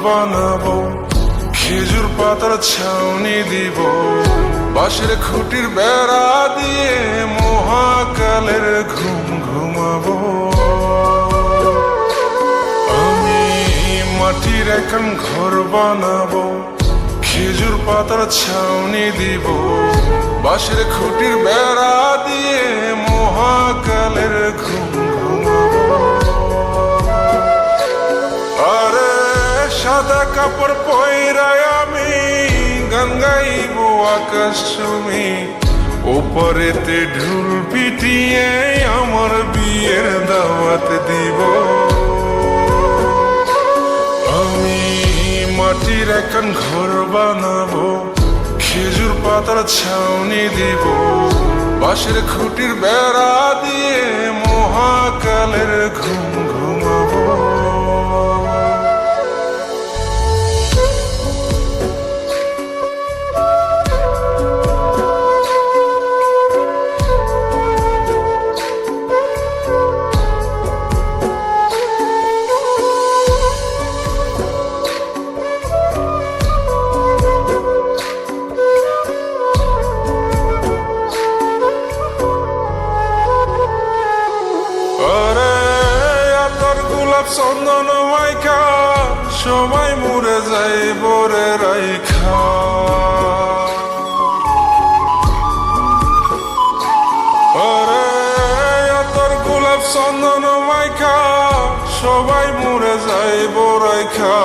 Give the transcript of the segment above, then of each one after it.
বানাবো, খেজুর পাতার ছাউনি দিব, বাঁশের খুঁটির বেড়া দিয়ে মহাকালের ঘুম ঘুমাবো। আমি মাটির এখন ঘর বানাবো, খেজুর পাতার ছাউনি দিব, বাঁশের খুঁটির বেড়া দিয়ে মহাকালের ঘুম ঘুমাবো। আরে সাদা কাপড় পয়রায় আমি গান গাইব আকাশ চুমি, ওপরেতে ঢুল পিটিয়ে আমার বিয়ের দাওয়াত দিব। আমি মাটির এখন ঘর বানাবো, খেজুর পাতার ছাউনি দিব, বাঁশের খুঁটির বেড়া দিয়ে মহাকালের ঘুম ঘুমাবো। চন্দন মাইকা সবাই মরে যায় বরে রাইখা, আরে তোর গোলাপ চন্দন মাইকা সবাই মরে যায় বরাইখা,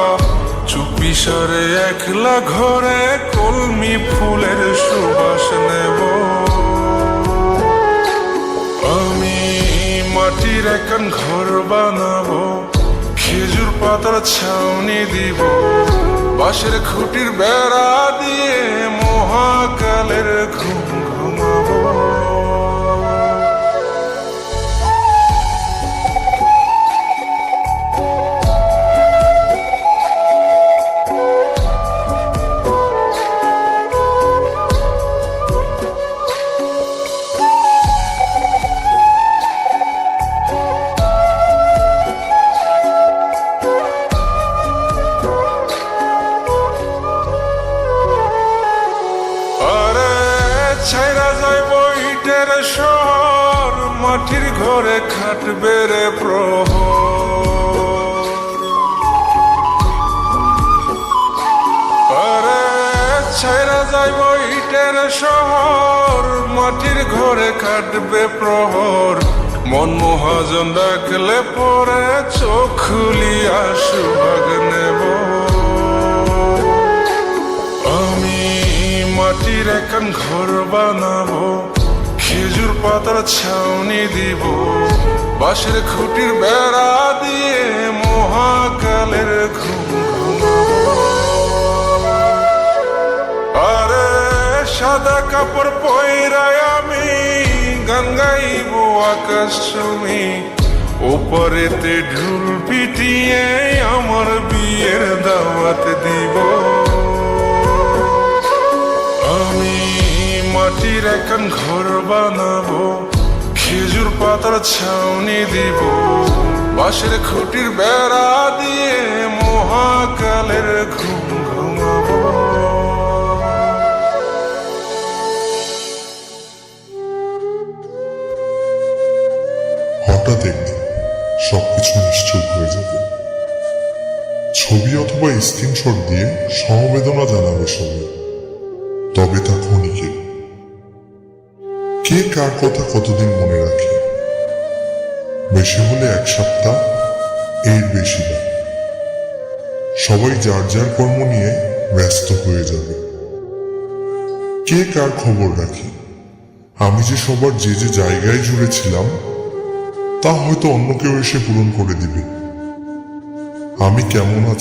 চুপি সারে একলা ঘরে কলমি ফুলের সুবাস নেব। আমি মাটির এখন ঘর বানাবো, খেজুর পাতার ছাউনি দিব, বাঁশের খুঁটির বেড়া দিয়ে মহাকালের ঘুম ঘুমাবো। ছাইরা যাইব ইটের শহর, মাটির ঘরে খাটবে রে প্রহর। আরে ছাইরা যাইব ইটের শহর, মাটির ঘরে খাটবে প্রহর। মন মহাজন ডাকলে পরে চোখ খুলিয়া সুভাগ নেব। মাটির এখন ঘর বানাবো, খেজুর পাতার ছাউনি দিব, বাঁশের খুঁটির বেড়া দিয়ে মহাকালের ঘুম ঘুমাবো। আরে সাদা কাপড় পয়রায় আমি গান গাইব আকাশ চুমি, ওপরেতে ঢুল পিটিয়ে আমার বিয়ের দাওয়াত দিব। আমি মাটির এখন ঘর বানাবো, খেজুর পাতার ছাউনি দিব, বাঁশের খুঁটির বেড়া দিয়ে মহাকালের ঘুম ঘুমাবো। হঠাৎ একদিন সবকিছু নিশ্চুপ হয়ে যাবে। ছবি অথবা স্ক্রিনশট দিয়ে সমবেদনা জানাবে সবাই, তবে তা ক্ষণিকের। কে কার কথা কতদিন মনে রাখে? বেশি হলে এক সপ্তাহ, এর বেশি না। সবাই যার যার কর্ম নিয়ে ব্যস্ত হয়ে যাবে। কে কার খবর রাখে? আমি যে সবার যে যে জায়গায় জুড়ে ছিলাম তা হয়তো অন্য কেউ এসে পূরণ করে দিবে। আমি কেমন আছি